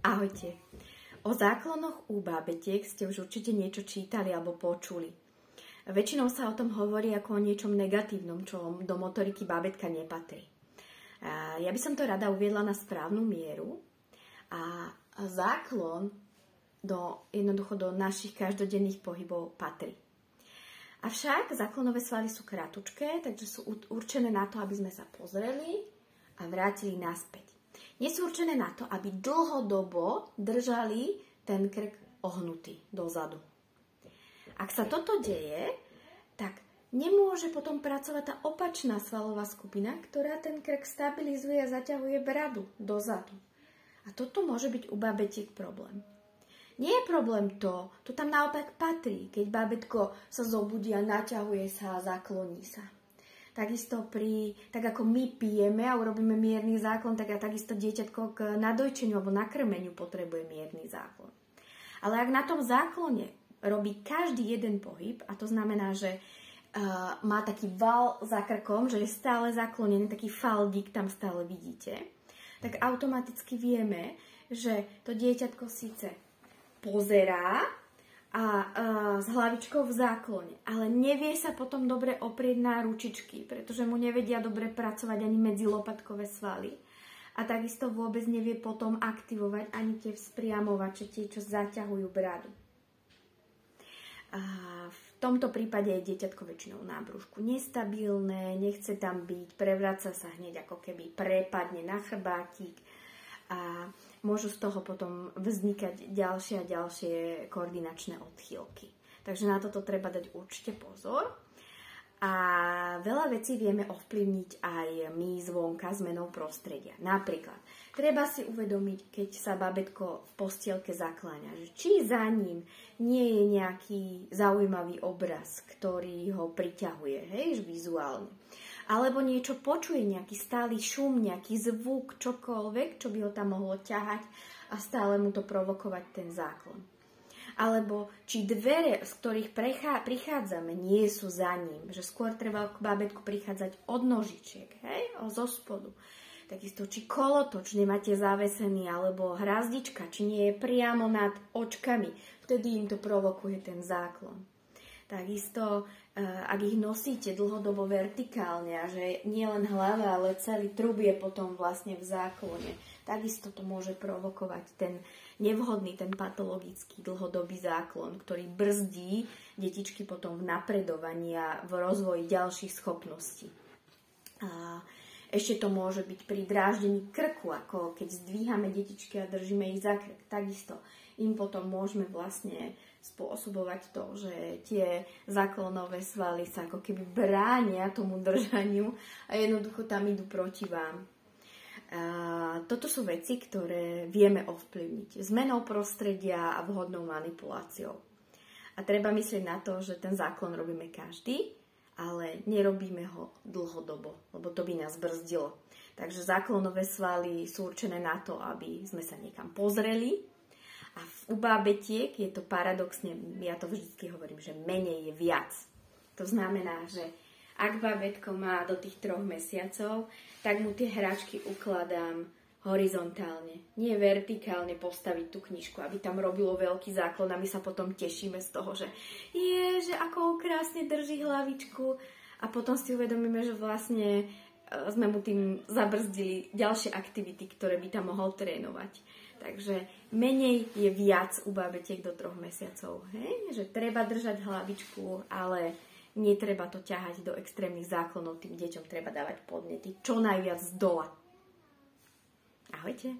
Ahojte. O záklonoch u bábetiek ste už určite niečo čítali alebo počuli. Väčšinou sa o tom hovorí ako o niečom negatívnom, čo do motoriky bábetka nepatrí. Ja by som to rada uviedla na správnu mieru a záklon jednoducho do našich každodenných pohybov patrí. Avšak záklonové svaly sú kratučké, takže sú určené na to, aby sme sa pozreli a vrátili naspäť. Nie sú určené na to, aby dlhodobo držali ten krk ohnutý dozadu. Ak sa toto deje, tak nemôže potom pracovať tá opačná svalová skupina, ktorá ten krk stabilizuje a zaťahuje bradu dozadu. A toto môže byť u bábetiek problém. Nie je problém to tam naopak patrí, keď bábätko sa zobudí a naťahuje sa a zakloní sa. Takisto tak ako my pijeme a urobíme mierny záklon, tak takisto dieťatko k nadojčeniu alebo nakrmeniu potrebuje mierny záklon. Ale ak na tom záklone robí každý jeden pohyb, a to znamená, že má taký val za krkom, že je stále zaklonený, taký faldík tam stále vidíte, tak automaticky vieme, že to dieťatko síce pozerá a s hlavičkou v záklone, ale nevie sa potom dobre oprieť na ručičky, pretože mu nevedia dobre pracovať ani medzi lopatkové svaly. A takisto vôbec nevie potom aktivovať ani tie vzpriamovače, tie, čo zaťahujú bradu. A v tomto prípade je dieťatko väčšinou na brúšku nestabilné, nechce tam byť, prevraca sa hneď ako keby prepadne na chrbátik a môžu z toho potom vznikať ďalšie a ďalšie koordinačné odchýlky. Takže na toto treba dať určite pozor. A veľa vecí vieme ovplyvniť aj my zvonka zmenou prostredia. Napríklad, treba si uvedomiť, keď sa bábätko v postielke zakláňa, že či za ním nie je nejaký zaujímavý obraz, ktorý ho priťahuje, hej, vizuálne. Alebo niečo počuje, nejaký stály šum, nejaký zvuk, čokoľvek, čo by ho tam mohlo ťahať a stále mu to provokovať ten záklon. Alebo či dvere, z ktorých prichádzame, nie sú za ním, že skôr treba k bábätku prichádzať od nožičiek, hej, zo spodu. Takisto, či kolotoč nemáte zavesený, alebo hrazdička, či nie je priamo nad očkami, vtedy im to provokuje ten záklon. Takisto, ak ich nosíte dlhodobo vertikálne a že nie len hlava, ale celý trub je potom vlastne v záklone, takisto to môže provokovať ten nevhodný, ten patologický dlhodobý záklon, ktorý brzdí detičky potom v napredovaní a v rozvoji ďalších schopností. A ešte to môže byť pri dráždení krku, ako keď zdvíhame detičky a držíme ich za krk. Takisto im potom môžeme vlastne spôsobovať to, že tie záklonové svaly sa ako keby bránia tomu držaniu a jednoducho tam idú proti vám. Toto sú veci, ktoré vieme ovplyvniť zmenou prostredia a vhodnou manipuláciou. A treba myslieť na to, že ten záklon robíme každý, ale nerobíme ho dlhodobo, lebo to by nás brzdilo. Takže záklonové svaly sú určené na to, aby sme sa niekam pozreli. A u bábetiek je to paradoxne, ja to vždy hovorím, že menej je viac. To znamená, že ak bábätko má do tých 3 mesiacov, tak mu tie hračky ukladám horizontálne, nie vertikálne postaviť tú knižku, aby tam robilo veľký záklon a my sa potom tešíme z toho, že ako krásne drží hlavičku a potom si uvedomíme, že vlastne sme mu tým zabrzdili ďalšie aktivity, ktoré by tam mohol trénovať. Takže menej je viac u bábetiek do 3 mesiacov. Hej? Že treba držať hlavičku, ale netreba to ťahať do extrémnych záklonov. Tým deťom treba dávať podnety čo najviac z dola. Ahojte.